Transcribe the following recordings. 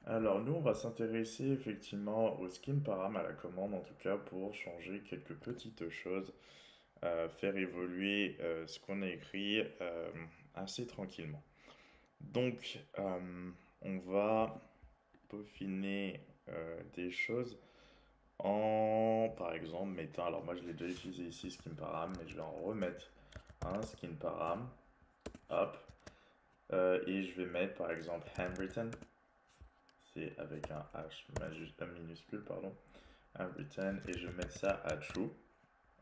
Alors nous, on va s'intéresser effectivement au skin param à la commande, en tout cas pour changer quelques petites choses, faire évoluer ce qu'on a écrit assez tranquillement. Donc, on va peaufiner des choses en, par exemple, mettant, alors moi je l'ai déjà utilisé ici, skin param, mais je vais en remettre un skin param, hop, et je vais mettre par exemple handwritten, c'est avec un un minuscule, pardon, handwritten, et je vais mettre ça à true.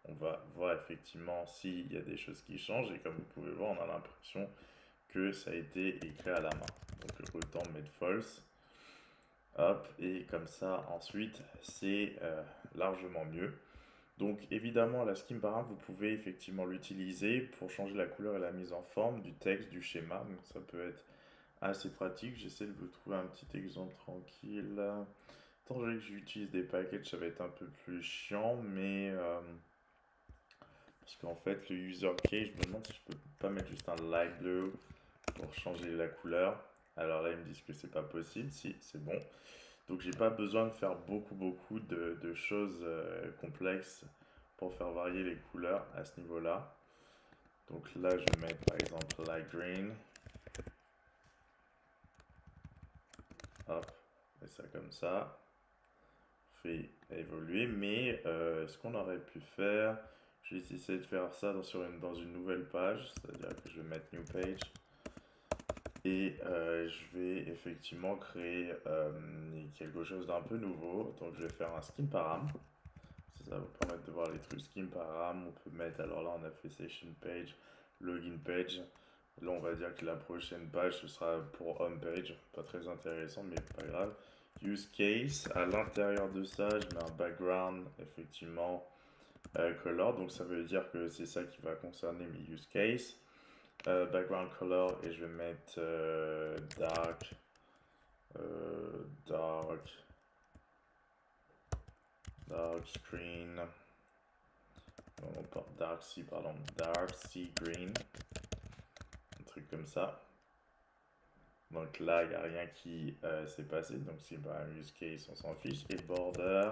On va voir effectivement s'il y a des choses qui changent, et comme vous pouvez voir, on a l'impression que ça a été écrit à la main. Donc autant mettre false. Hop, et comme ça, ensuite, c'est largement mieux. Donc évidemment, la skin param, vous pouvez effectivement l'utiliser pour changer la couleur et la mise en forme du texte, du schéma. Donc ça peut être assez pratique. J'essaie de vous trouver un petit exemple tranquille. Tant que j'utilise des packages, ça va être un peu plus chiant, mais parce qu'en fait, le user key, je me demande si je peux pas mettre juste un light blue pour changer la couleur. Alors là, ils me disent que c'est pas possible. Si, c'est bon. Donc j'ai pas besoin de faire beaucoup de choses complexes pour faire varier les couleurs à ce niveau-là. Donc là, je vais mettre par exemple light green. Hop, et ça comme ça. Fait évoluer, mais ce qu'on aurait pu faire, je vais essayer de faire ça dans une nouvelle page, c'est-à-dire que je vais mettre new page et je vais effectivement créer quelque chose d'un peu nouveau. Donc je vais faire un skin param, ça va vous permettre de voir les trucs skin param. On peut mettre, alors là on a fait session page, login page. Là on va dire que la prochaine page ce sera pour home page, pas très intéressant mais pas grave. Use case, à l'intérieur de ça, je mets un background, effectivement, color, donc ça veut dire que c'est ça qui va concerner mes use case. Background color, et je vais mettre dark, dark, dark screen, non, pas dark sea, pardon, dark sea green, un truc comme ça. Donc là, il n'y a rien qui s'est passé, donc c'est pas un use case, on s'en fiche. Et border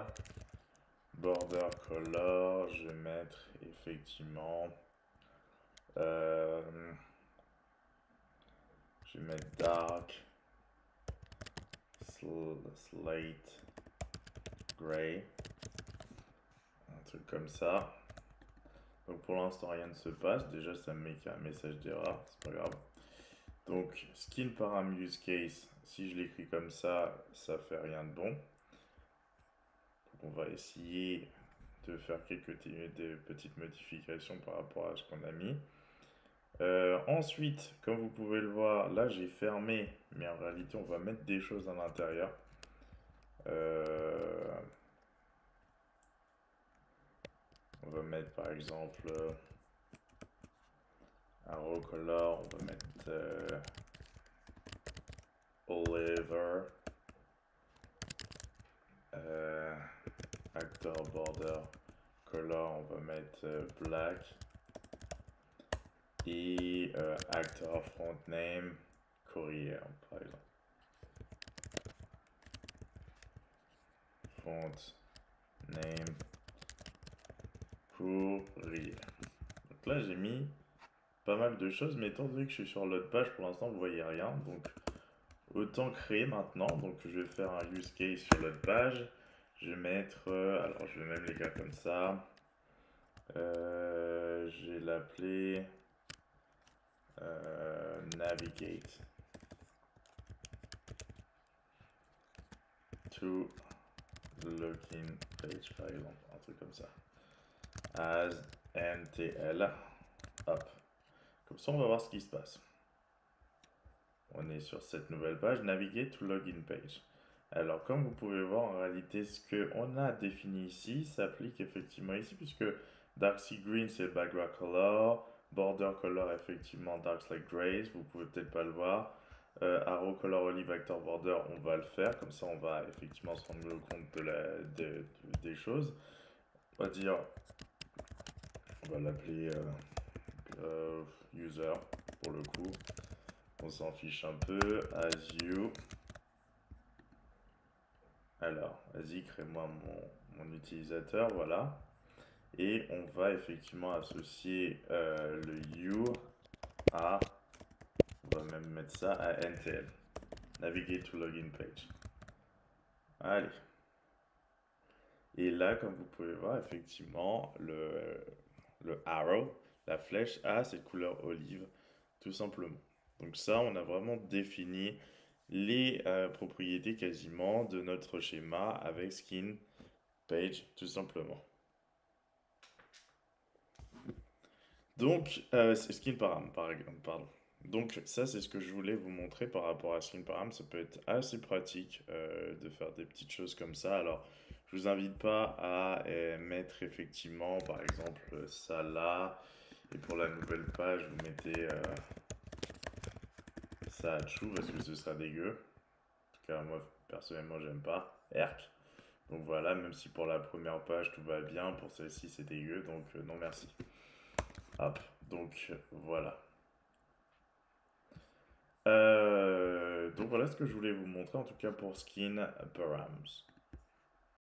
color, je vais mettre effectivement, je vais mettre dark, slate, gray, un truc comme ça. Donc pour l'instant rien ne se passe, déjà ça me met qu'un message d'erreur, c'est pas grave. Donc skin param use case, si je l'écris comme ça fait rien de bon. Donc on va essayer de faire quelques petites modifications par rapport à ce qu'on a mis. Ensuite, comme vous pouvez le voir, là j'ai fermé, mais en réalité on va mettre des choses à l'intérieur. On va mettre par exemple un row color, on va mettre Oliver, actor border color, on va mettre black, et actor front name courrier par exemple. Font name courrier. Donc là j'ai mis pas mal de choses, mais étant donné que je suis sur l'autre page, pour l'instant vous voyez rien, donc autant créer maintenant. Donc je vais faire un use case sur l'autre page. Je vais mettre, alors je vais même les gars comme ça. Je vais l'appeler navigate to login page par exemple, un truc comme ça. As NTL. Hop. Comme ça on va voir ce qui se passe. On est sur cette nouvelle page, navigate to login page. Alors, comme vous pouvez voir, en réalité, ce qu'on a défini ici s'applique effectivement ici, puisque dark sea green, c'est le background color, border color, effectivement, dark slate grays, vous pouvez peut-être pas le voir. Arrow color olive actor border, on va le faire, comme ça on va effectivement se rendre compte des choses. On va dire, on va l'appeler user pour le coup. On s'en fiche un peu, as you. Alors, vas-y, crée-moi mon utilisateur, voilà. Et on va effectivement associer le you à, on va même mettre ça à NTL, Navigate to Login Page. Allez. Et là, comme vous pouvez voir, effectivement, le arrow, la flèche a cette couleur olive, tout simplement. Donc ça, on a vraiment défini les propriétés quasiment de notre schéma avec skin page, tout simplement. Donc, c'est skin param, par exemple, pardon. Donc ça, c'est ce que je voulais vous montrer par rapport à skin param. Ça peut être assez pratique de faire des petites choses comme ça. Alors, je vous invite pas à mettre effectivement, par exemple, ça là. Et pour la nouvelle page, vous mettez ça à chou parce que ce sera dégueu. En tout cas, moi, personnellement, j'aime pas. Erk. Donc voilà, même si pour la première page tout va bien, pour celle-ci c'est dégueu, donc non merci. Hop, donc voilà. Donc voilà ce que je voulais vous montrer en tout cas pour Skin Params.